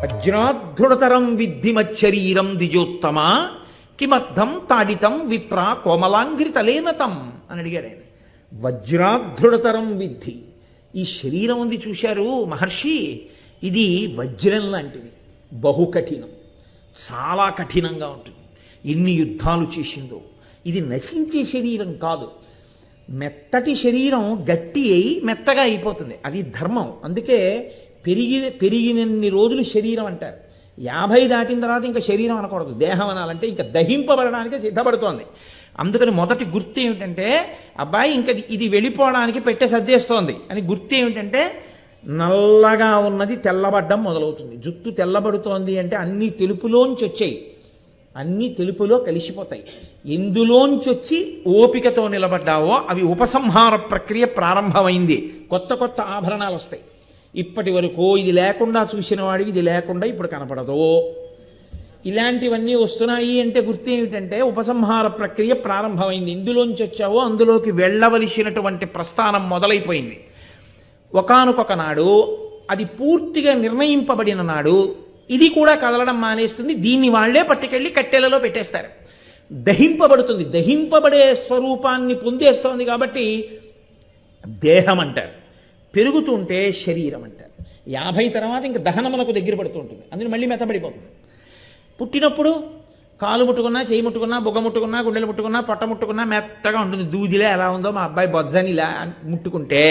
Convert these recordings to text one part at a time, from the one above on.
వజ్రాధృడతరం విద్ధి మచ్చరీరం ద్విజోత్తమ కిమర్థం తాడితం విప్ర కోమలాంఘ్రితలేనతం అని అడిగాడు ఆయన. వజ్రాధృడతరం విద్ధి, ఈ శరీరం ఉంది చూశారు మహర్షి, ఇది వజ్రం లాంటిది, బహుకఠినం, చాలా కఠినంగా ఉంటుంది. ఎన్ని యుద్ధాలు చేసిందో. ఇది నశించే శరీరం కాదు, మెత్తటి శరీరం గట్టి అయి మెత్తగా అయిపోతుంది, అది ధర్మం. అందుకే పెరిగినన్ని రోజులు శరీరం అంటారు. 50 దాటిన తర్వాత ఇంకా శరీరం అనకూడదు, దేహం అనాలంటే ఇంకా దహింపబడడానికి సిద్ధపడుతోంది. అందుకని మొదటి గుర్తు ఏమిటంటే, అబ్బాయి ఇంకా ఇది వెళ్ళిపోవడానికి పెట్టే సర్దేస్తోంది అని గుర్తు ఏమిటంటే, నల్లగా ఉన్నది తెల్లబడ్డం మొదలవుతుంది. జుట్టు తెల్లబడుతోంది అంటే అన్ని తెలుపులోంచి వచ్చాయి, అన్ని తెలుపులో కలిసిపోతాయి. ఎందులోంచి వచ్చి ఓపికతో నిలబడ్డావో అవి ఉపసంహార ప్రక్రియ ప్రారంభమైంది. కొత్త కొత్త ఆభరణాలు వస్తాయి. ఇప్పటి వరకు ఇది లేకుండా చూసిన వాడికి ఇది లేకుండా ఇప్పుడు కనపడదు. ఇలాంటివన్నీ వస్తున్నాయి అంటే గుర్తు ఏమిటంటే ఉపసంహార ప్రక్రియ ప్రారంభమైంది. ఇందులోంచి వచ్చావో అందులోకి వెళ్ళవలసినటువంటి ప్రస్థానం మొదలైపోయింది. ఒకానొక నాడు అది పూర్తిగా నిర్ణయింపబడిన నాడు ఇది కూడా కదలడం మానేస్తుంది. దీన్ని వాళ్లే పట్టుకెళ్ళి కట్టెలలో పెట్టేస్తారు. దహింపబడుతుంది, దహింపబడే స్వరూపాన్ని పొందేస్తోంది కాబట్టి దేహం అంటారు. పెరుగుతుంటే శరీరం అంటారు. 50 తర్వాత ఇంకా దహనమునకు దగ్గర పడుతూ ఉంటుంది, అందుకని మళ్ళీ మెత్తబడిపోతుంది. పుట్టినప్పుడు కాలు ముట్టుకున్నా, చేయి ముట్టుకున్నా, బుగ్గ ముట్టుకున్నా, గుండెలు ముట్టుకున్నా, పొట్ట ముట్టుకున్నా మెత్తగా ఉంటుంది. దూదిలే ఎలా ఉందో మా అబ్బాయి బొజ్జని ఇలా ముట్టుకుంటే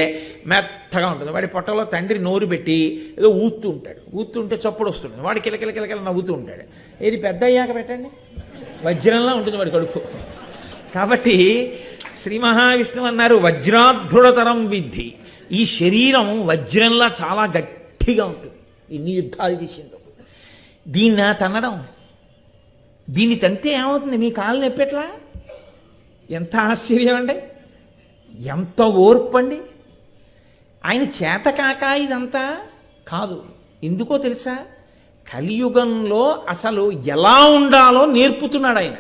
మెత్తగా ఉంటుంది. వాడి పొట్టలో తండ్రి నోరు పెట్టి ఏదో ఊతూ ఉంటాడు, ఊతుంటే చప్పుడు వస్తుంది, వాడి కిలకిల నవ్వుతూ ఉంటాడు. ఏది పెద్ద అయ్యాక పెట్టండి, వజ్రంలా ఉంటుంది వాడి కడుపు. కాబట్టి శ్రీ మహావిష్ణువు అన్నారు వజ్రాధృడతరం విద్ధి. ఈ శరీరం వజ్రంలా చాలా గట్టిగా ఉంటుంది. ఎన్ని యుద్ధాలు చేసిందో. దీన్ని తన్నడం, దీన్ని తంతే ఏమవుతుంది, మీ కాళ్ళు నొప్పెట్లా? ఎంత ఆశ్చర్యం అండి, ఎంత ఓర్పండి. ఆయన చేతకాక ఇదంతా కాదు. ఎందుకో తెలుసా, కలియుగంలో అసలు ఎలా ఉండాలో నేర్పుతున్నాడు ఆయన.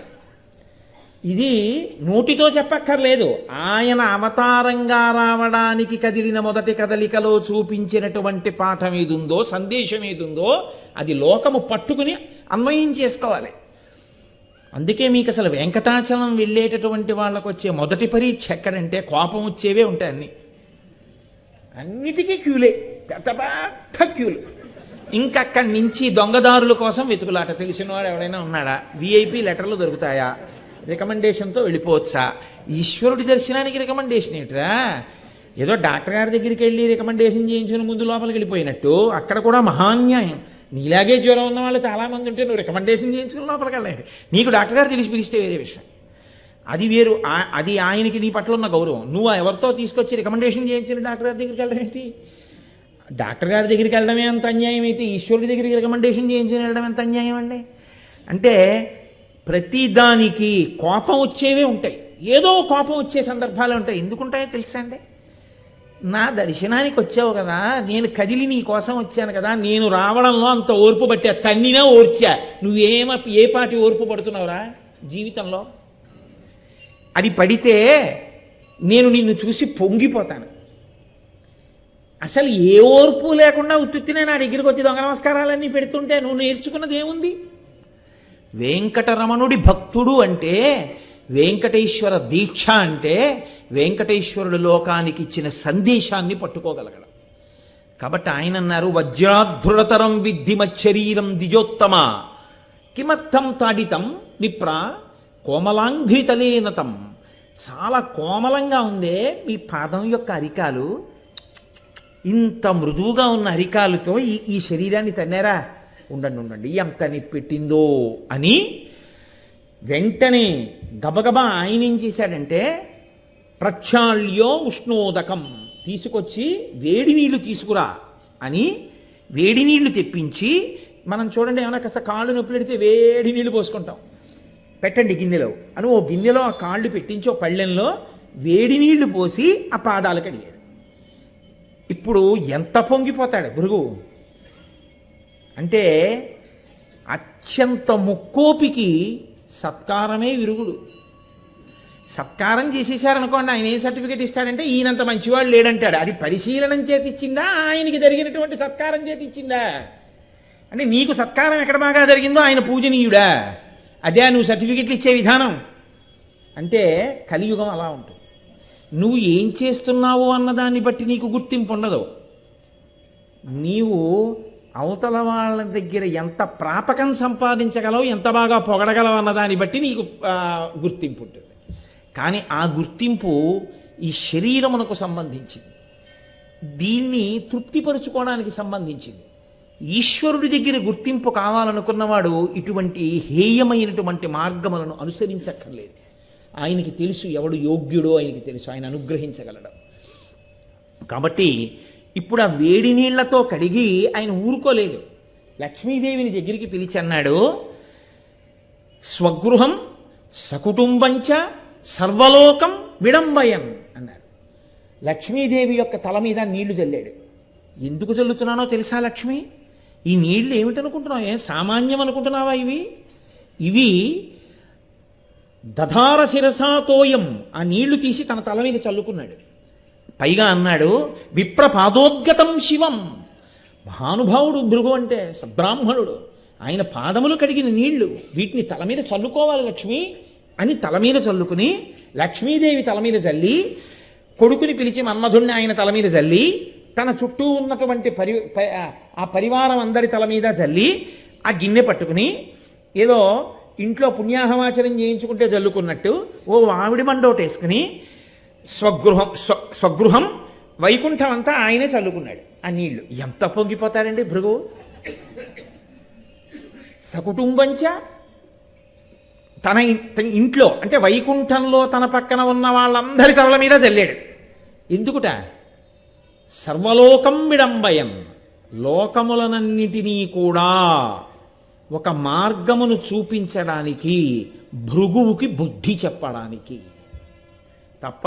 ఇది నోటితో చెప్పక్కర్లేదు. ఆయన అవతారంగా రావడానికి కదిలిన మొదటి కదలికలో చూపించినటువంటి పాఠం ఏదుందో, సందేశం ఏదుందో అది లోకము పట్టుకుని అన్వయం చేసుకోవాలి. అందుకే మీకు అసలు వెంకటాచలం వెళ్ళేటటువంటి వాళ్ళకు వచ్చే మొదటి పరీక్ష ఎక్కడంటే, కోపం వచ్చేవే ఉంటాయి అన్నిటికీ క్యూలే, పెద్ద పెద్ద క్యూలు. ఇంకక్కడి నుంచి దొంగదారుల కోసం వెతుకులాట. తెలిసిన వాడు ఎవడైనా ఉన్నాడా? విఐపి లెటర్లు దొరుకుతాయా? రికమెండేషన్తో వెళ్ళిపోవచ్చా? ఈశ్వరుడి దర్శనానికి రికమెండేషన్ ఏమిట్రా? ఏదో డాక్టర్ గారి దగ్గరికి వెళ్ళి రికమెండేషన్ చేయించుకుని ముందు లోపలికి వెళ్ళిపోయినట్టు అక్కడ కూడా మహాన్యాయం. నీలాగే జ్వరం ఉన్న వాళ్ళు చాలామంది ఉంటే నువ్వు రికమెండేషన్ చేయించుకుని లోపలికి వెళ్ళండి. నీకు డాక్టర్ గారు తెలిసి పిలిస్తే వేరే విషయం, అది వేరు. అది ఆయనకి నీ పట్ల ఉన్న గౌరవం. నువ్వు ఎవరితో తీసుకొచ్చి రికమెండేషన్ చేయించిన డాక్టర్ గారి దగ్గరికి వెళ్ళడం ఏంటి? డాక్టర్ గారి దగ్గరికి వెళ్ళడమే అంత అన్యాయం అయితే ఈశ్వరుడి దగ్గరికి రికమెండేషన్ చేయించుకుని వెళ్ళడం ఎంత అన్యాయం అండి? అంటే ప్రతిదానికి కోపం వచ్చేవే ఉంటాయి, ఏదో కోపం వచ్చే సందర్భాలు ఉంటాయి. ఎందుకుంటాయో తెలుసా అండి? నా దర్శనానికి వచ్చావు కదా, నేను కదిలి నీ కోసం వచ్చాను కదా, నేను రావడంలో అంత ఓర్పు పట్టా, తన్నినా ఓర్చా. ఏ పాటి ఓర్పు పడుతున్నావురా జీవితంలో? అది పడితే నేను నిన్ను చూసి పొంగిపోతాను. అసలు ఏ ఓర్పు లేకుండా ఉత్తుత్తినే నా దగ్గరికి వచ్చి దొంగ నమస్కారాలన్నీ పెడుతుంటే నువ్వు నేర్చుకున్నది ఏముంది? వెంకటరమణుడి భక్తుడు అంటే, వెంకటేశ్వర దీక్ష అంటే వెంకటేశ్వరుడు లోకానికి ఇచ్చిన సందేశాన్ని పట్టుకోగలగడం. కాబట్టి ఆయన అన్నారు వజ్రాధృడతరం విద్ధి మచ్చరీరం ద్విజోత్తమ కిమర్థం తాడితం విప్ర కోమలాంఘ్రితలేనతం. చాలా కోమలంగా ఉందే మీ పాదం యొక్క అరికాలు, ఇంత మృదువుగా ఉన్న అరికాలుతో ఈ శరీరాన్ని తన్నారా? ఉండండి ఎంత పెట్టిందో అని వెంటనే గబగబా ఆయన ఏం చేశాడంటే, ప్రక్షాళ్యో ఉష్ణోదకం తీసుకొచ్చి వేడి నీళ్లు తీసుకురా అని వేడి నీళ్లు తెప్పించి, మనం చూడండి ఏమైనా కాస్త కాళ్ళు నొప్పి పెడితే వేడి నీళ్లు పోసుకుంటాం, పెట్టండి గిన్నెలో అని ఓ గిన్నెలో ఆ కాళ్ళు పెట్టించి ఓ పళ్ళెంలో వేడి నీళ్లు పోసి ఆ పాదాలు కడిగాడు. ఇప్పుడు ఎంత పొంగిపోతాడు భృగువు అంటే, అత్యంత ముక్కోపికి సత్కారమే విరుగుడు. సత్కారం చేసేసారనుకోండి, ఆయన ఏ సర్టిఫికేట్ ఇస్తాడంటే ఈయనంత మంచివాడు లేడంటాడు. అది పరిశీలనం చేతి ఇచ్చిందా, ఆయనకి జరిగినటువంటి సత్కారం చేతి ఇచ్చిందా? అంటే నీకు సత్కారం ఎక్కడ బాగా జరిగిందో ఆయన పూజనీయుడా? అదే నువ్వు సర్టిఫికెట్లు ఇచ్చే విధానం అంటే కలియుగం అలా ఉంటుంది. నువ్వు ఏం చేస్తున్నావు అన్నదాన్ని బట్టి నీకు గుర్తింపు ఉండదు. నీవు అవతల వాళ్ళ దగ్గర ఎంత ప్రాపకం సంపాదించగలవు, ఎంత బాగా పొగడగలవు అన్నదాన్ని బట్టి నీకు గుర్తింపు ఉంటుంది. కానీ ఆ గుర్తింపు ఈ శరీరమునకు సంబంధించింది, దీన్ని తృప్తిపరుచుకోవడానికి సంబంధించింది. ఈశ్వరుడి దగ్గర గుర్తింపు కావాలనుకున్నవాడు ఇటువంటి హేయమైనటువంటి మార్గములను అనుసరించక్కర్లేదు. ఆయనకి తెలుసు ఎవడు యోగ్యుడో, ఆయనకి తెలుసు, ఆయన అనుగ్రహించగలడు. కాబట్టి ఇప్పుడు ఆ వేడి నీళ్లతో కడిగి ఆయన ఊరుకోలేదు. లక్ష్మీదేవిని దగ్గరికి పిలిచి అన్నాడు, స్వగృహం సకుటుంబంచ సర్వలోకం విడంబయం అన్నాడు. లక్ష్మీదేవి యొక్క తల మీద నీళ్లు చల్లాడు. ఎందుకు చల్లుతున్నానో తెలుసా లక్ష్మి? ఈ నీళ్లు ఏమిటనుకుంటున్నావు? ఏం సామాన్యం అనుకుంటున్నావా? ఇవి దధార శిరసాతోయం. ఆ నీళ్లు తీసి తన తల మీద చల్లుకున్నాడు. పైగా అన్నాడు, విప్రపాదోద్గతం శివం. మహానుభావుడు భృగు అంటే సబ్రాహ్మణుడు, ఆయన పాదములు కడిగిన నీళ్లు, వీటిని తల మీద చల్లుకోవాలి లక్ష్మి అని తల మీద చల్లుకుని, లక్ష్మీదేవి తల మీద చల్లి, కొడుకుని పిలిచి మన్మధుణ్ణి ఆయన తల మీద చల్లి, తన చుట్టూ ఉన్నటువంటి ఆ పరివారం అందరి తల మీద చల్లి, ఆ గిన్నె పట్టుకుని ఏదో ఇంట్లో పుణ్యాహవాచనం చేయించుకుంటే చల్లుకున్నట్టు ఓ ఆవిడి మండోటేసుకుని స్వగృహం వైకుంఠం అంతా ఆయనే చల్లుకున్నాడు. ఆ నీళ్లు ఎంత పొంగిపోతాడండి భృగు. సకుటుంబంచ తన ఇంట్లో అంటే వైకుంఠంలో తన పక్కన ఉన్న వాళ్ళందరి తలల మీద చల్లాడు. ఎందుకుట? సర్వలోకం విడంబయం. లోకములనన్నిటినీ కూడా ఒక మార్గమును చూపించడానికి, భృగువుకి బుద్ధి చెప్పడానికి తప్ప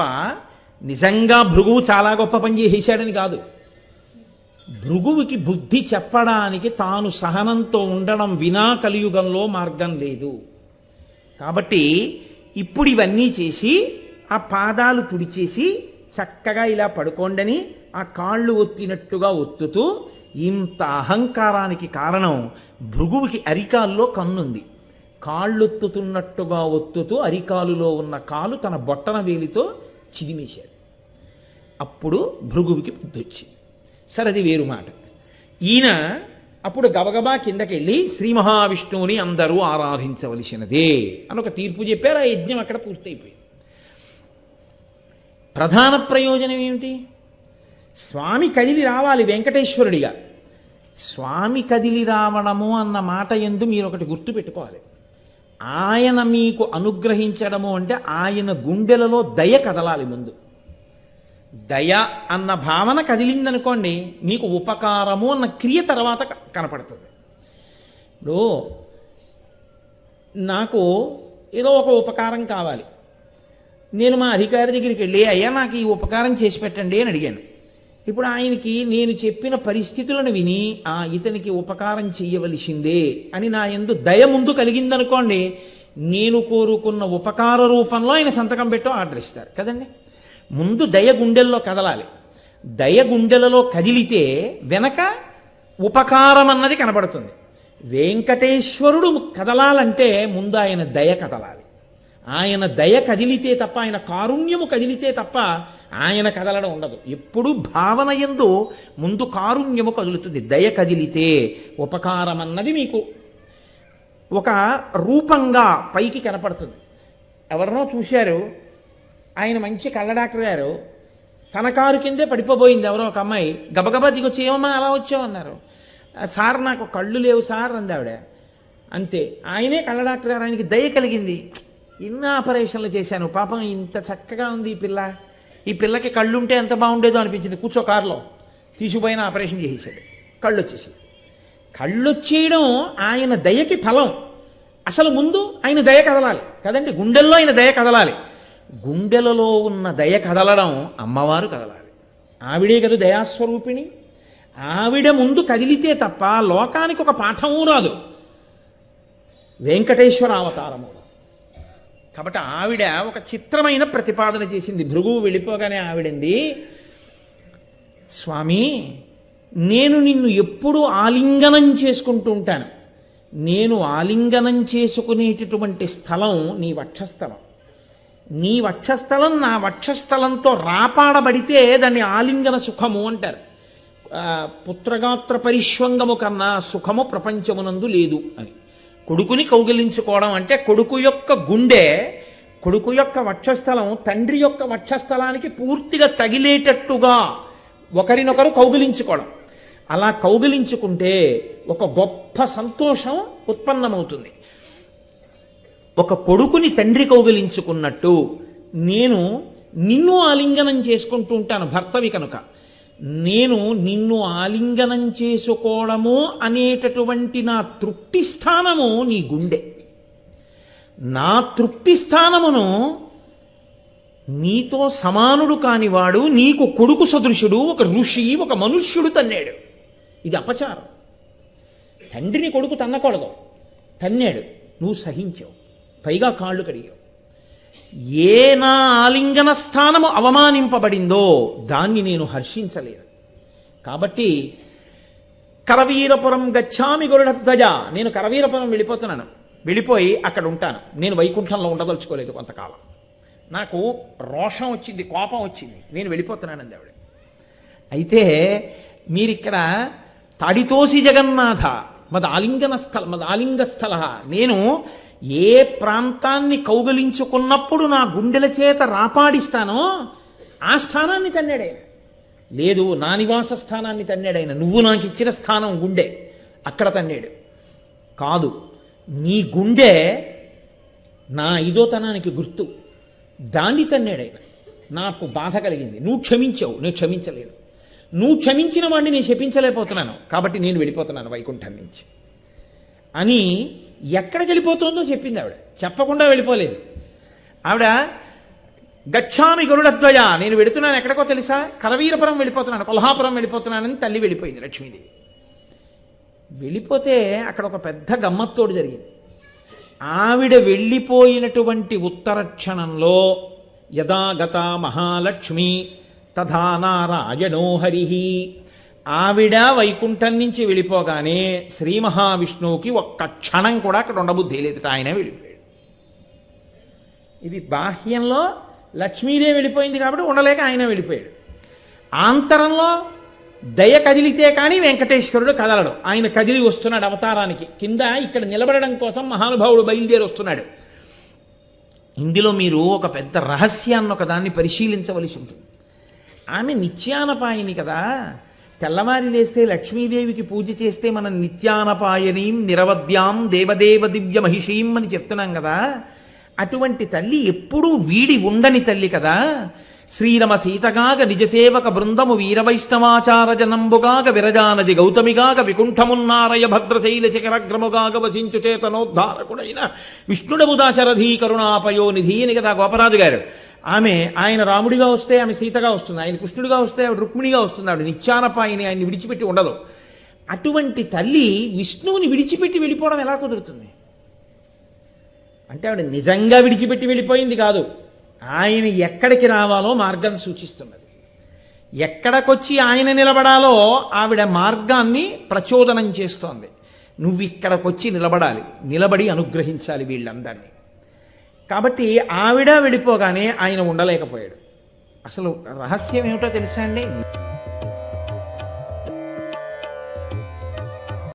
నిజంగా భృగువు చాలా గొప్ప పని చేసేశాడని కాదు. భృగువుకి బుద్ధి చెప్పడానికి తాను సహనంతో ఉండడం వినా కలియుగంలో మార్గం లేదు. కాబట్టి ఇప్పుడు ఇవన్నీ చేసి ఆ పాదాలు తుడిచేసి చక్కగా ఇలా పడుకోండని ఆ కాళ్ళు ఒత్తినట్టుగా ఒత్తుతూ, ఇంత అహంకారానికి కారణం భృగువుకి అరికాల్లో కన్నుంది. కాళ్ళొత్తుతున్నట్టుగా ఒత్తుతూ అరికాలులో ఉన్న కాలు తన బొట్టన వేలితో చిదిమేశాడు. అప్పుడు భృగువుకి బుద్ధి వచ్చింది. సరే, అది వేరు మాట. ఈయన అప్పుడు గబగబా కిందకెళ్ళి శ్రీ మహావిష్ణువుని అందరూ ఆరాధించవలసినదే అని ఒక తీర్పు చెప్పారు. ఆ యజ్ఞం అక్కడ పూర్తయిపోయింది. ప్రధాన ప్రయోజనం ఏమిటి? స్వామి కదిలి రావాలి వెంకటేశ్వరుడిగా. స్వామి కదిలి రావడము అన్న మాట యందు మీరు ఒకటి గుర్తు పెట్టుకోవాలి. ఆయన మీకు అనుగ్రహించడము అంటే ఆయన గుండెలలో దయ కదలాలి ముందు. దయ అన్న భావన కదిలిందనుకోండి, మీకు ఉపకారము అన్న క్రియ తర్వాత కనపడుతుంది. ఇప్పుడు నాకు ఏదో ఒక ఉపకారం కావాలి, నేను మా అధికారి దగ్గరికి వెళ్ళి, అయ్యా నాకు ఈ ఉపకారం చేసి పెట్టండి అని అడిగాను. ఇప్పుడు ఆయనకి నేను చెప్పిన పరిస్థితులను విని ఇతనికి ఉపకారం చెయ్యవలసిందే అని నా యందు దయ ముందు కలిగిందనుకోండి, నేను కోరుకున్న ఉపకార రూపంలో ఆయన సంతకం పెట్టో ఆర్డర్ ఇస్తారు కదండి. ముందు దయ గుండెల్లో కదలాలి. దయ గుండెలలో కదిలితే వెనక ఉపకారం అన్నది కనబడుతుంది. వెంకటేశ్వరుడు కదలాలంటే ముందు ఆయన దయ కదలాలి. ఆయన దయ కదిలితే తప్ప, ఆయన కారుణ్యము కదిలితే తప్ప ఆయన కదలడం ఉండదు. ఎప్పుడూ భావన యందు ముందు కారుణ్యము కదులుతుంది. దయ కదిలితే ఉపకారం అన్నది మీకు ఒక రూపంగా పైకి కనపడుతుంది. ఎవరినో చూశారు, ఆయన మంచి కళ్ళ డాక్టర్ గారు, తన కారు కిందే పడిపోబోయింది ఎవరో ఒక అమ్మాయి. గబగబా దిగొచ్చి, ఏమమ్మా అలా వచ్చావు అన్నారు. సార్ నాకు కళ్ళు లేవు సార్ అంది ఆవిడ. అంతే, ఆయనే కళ్ళ డాక్టర్ గారు, ఆయనకి దయ కలిగింది. ఇన్ని ఆపరేషన్లు చేశాను, పాపం ఇంత చక్కగా ఉంది ఈ పిల్లకి కళ్ళుంటే ఎంత బాగుండేదో అనిపించింది. కూర్చో కారులో తీసుకుపోయిన ఆపరేషన్ చేసేసాడు. కళ్ళు వచ్చేసి, కళ్ళు వచ్చేయడం ఆయన దయకి ఫలం. అసలు ముందు ఆయన దయ కదలాలి కదండి, గుండెల్లో ఆయన దయ కదలాలి. గుండెలలో ఉన్న దయ కదలడం అమ్మవారు కదలాలి. ఆవిడే కదా దయాస్వరూపిణి. ఆవిడ ముందు కదిలితే తప్ప లోకానికి ఒక పాఠము రాదు. వెంకటేశ్వర అవతారము. కాబట్టి ఆవిడ ఒక చిత్రమైన ప్రతిపాదన చేసింది. భృగువు వెళ్ళిపోగానే ఆవిడంది, స్వామి నేను నిన్ను ఎప్పుడూ ఆలింగనం చేసుకుంటూ ఉంటాను. నేను ఆలింగనం చేసుకునేటటువంటి స్థలం నీ వక్షస్థలం. నీ వక్షస్థలం నా వక్షస్థలంతో రాపాడబడితే దాన్ని ఆలింగన సుఖము అంటారు. పుత్రగాత్ర పరిష్వంగము కన్నా సుఖము ప్రపంచమునందు లేదు అని. కొడుకుని కౌగిలించుకోవడం అంటే కొడుకు యొక్క గుండె, కొడుకు యొక్క వక్షస్థలం తండ్రి యొక్క వక్షస్థలానికి పూర్తిగా తగిలేటట్టుగా ఒకరినొకరు కౌగిలించుకోవడం. అలా కౌగిలించుకుంటే ఒక గొప్ప సంతోషం ఉత్పన్నమవుతుంది. ఒక కొడుకుని తండ్రి కౌగిలించుకున్నట్టు నేను నిన్ను ఆలింగనం చేసుకుంటూ ఉంటాను భర్తవి కనుక. నేను నిన్ను ఆలింగనం చేసుకోవడము అనేటటువంటి నా తృప్తి స్థానము నీ గుండె. నా తృప్తి స్థానమును నీతో సమానుడు కానివాడు, నీకు కొడుకు సదృశుడు, ఒక ఋషి, ఒక మనుష్యుడు తన్నాడు. ఇది అపచారం. తండ్రిని కొడుకు తన్నకూడదు. తన్నాడు, నువ్వు సహించావు, పైగా కాళ్ళు కడిగావు. ఏ నా ఆలింగన స్థానము అవమానింపబడిందో దాన్ని నేను హర్షించలేను. కాబట్టి కరవీరపురం గచ్చామి గరుడధ్వజ, నేను కరవీరపురం వెళ్ళిపోతున్నాను, వెళ్ళిపోయి అక్కడ ఉంటాను. నేను వైకుంఠంలో ఉండదలుచుకోలేదు కొంతకాలం. నాకు రోషం వచ్చింది, కోపం వచ్చింది, నేను వెళ్ళిపోతున్నానంది ఆవిడ. అయితే మీరిక్కడ తాడితోసి జగన్నాథ మదాలింగస్థల, నేను ఏ ప్రాంతాన్ని కౌగలించుకున్నప్పుడు నా గుండెల చేత రాపాడిస్తానో ఆ స్థానాన్ని తన్నాడైన. లేదు, నా నివాస స్థానాన్ని తన్నాడైన. నువ్వు నాకు ఇచ్చిన స్థానం గుండె, అక్కడ తన్నాడు. కాదు, నీ గుండె నా ఐదోతనానికి గుర్తు, దాన్ని తన్నాడైన. నాకు బాధ కలిగింది, నువ్వు క్షమించావు, నేను క్షమించలేను. నువ్వు క్షమించిన వాడిని నేను శపించలేకపోతున్నాను, కాబట్టి నేను వెళ్ళిపోతున్నాను వైకుంఠం నుంచి అని. ఎక్కడికి వెళ్ళిపోతుందో చెప్పింది ఆవిడ, చెప్పకుండా వెళ్ళిపోలేదు ఆవిడ. గచ్చామి గరుడధ్వజ, నేను వెళుతున్నాను ఎక్కడికో తెలుసా, కరవీరపురం వెళ్ళిపోతున్నాను, కొల్హాపురం వెళ్ళిపోతున్నానని తల్లి వెళ్ళిపోయింది లక్ష్మీదేవి. వెళ్ళిపోతే అక్కడ ఒక పెద్ద గమ్మత్తోడు జరిగింది. ఆవిడ వెళ్ళిపోయినటువంటి ఉత్తర క్షణంలో యథాగత మహాలక్ష్మి తథా నారాయణో హరి, ఆవిడ వైకుంఠం నుంచి వెళ్ళిపోగానే శ్రీ మహావిష్ణువుకి ఒక్క క్షణం కూడా అక్కడ ఉండబుద్ధి లేదుట, ఆయన వెళ్ళిపోయాడు. ఇది బాహ్యంలో లక్ష్మీదేవి వెళ్ళిపోయింది కాబట్టి ఉండలేక ఆయన వెళ్ళిపోయాడు. ఆంతరంలో దయ కదిలితే కానీ వెంకటేశ్వరుడు కదలడు. ఆయన కదిలి వస్తున్నాడు అవతారానికి. కింద ఇక్కడ నిలబడడం కోసం మహానుభావుడు బయలుదేరి వస్తున్నాడు. ఇందులో మీరు ఒక పెద్ద రహస్యాన్ని ఒకదాన్ని పరిశీలించవలసి ఉంటుంది. ఆమె నిత్యానపాయిని కదా. తెల్లవారి లేస్తే లక్ష్మీదేవికి పూజ చేస్తే మనం నిత్యానపాయనీం నిరవద్యాం దేవదేవ దివ్య మహిషీం అని చెప్తున్నాం కదా. అటువంటి తల్లి ఎప్పుడూ వీడి ఉండని తల్లి కదా. శ్రీరమ సీతగాగ నిజసేవక బృందము వీరవైష్ణవాచార జనంబుగాగ విరజానది గౌతమిగాగ వికుంఠమున్నారయ భద్రశైల శిఖరగ్రముగాగ వసించు చేతనోద్ధారకుడైన విష్ణుడముదాశరథీ కరుణాపయోనిధి అని కదా గోపరాజు గారు. ఆయన రాముడిగా వస్తే ఆమె సీతగా వస్తుంది, ఆయన కృష్ణుడిగా వస్తే ఆవిడ రుక్మిణిగా వస్తుంది. ఆవిడ నిత్యానపాయిని, ఆయన్ని విడిచిపెట్టి ఉండదు. అటువంటి తల్లి విష్ణువుని విడిచిపెట్టి వెళ్ళిపోవడం ఎలా కుదురుతుంది అంటే, ఆవిడ నిజంగా విడిచిపెట్టి వెళ్ళిపోయింది కాదు, ఆయన ఎక్కడికి రావాలో మార్గం సూచిస్తున్నది. ఎక్కడికొచ్చి ఆయన నిలబడాలో ఆవిడ మార్గాన్ని ప్రచోదనం చేస్తోంది. నువ్వు ఇక్కడికొచ్చి నిలబడాలి, నిలబడి అనుగ్రహించాలి వీళ్ళందరినీ. కాబట్టి ఆవిడ వెళ్ళిపోగానే ఆయన ఉండలేకపోయాడు. అసలు రహస్యం ఏమిటో తెలుసా అండి?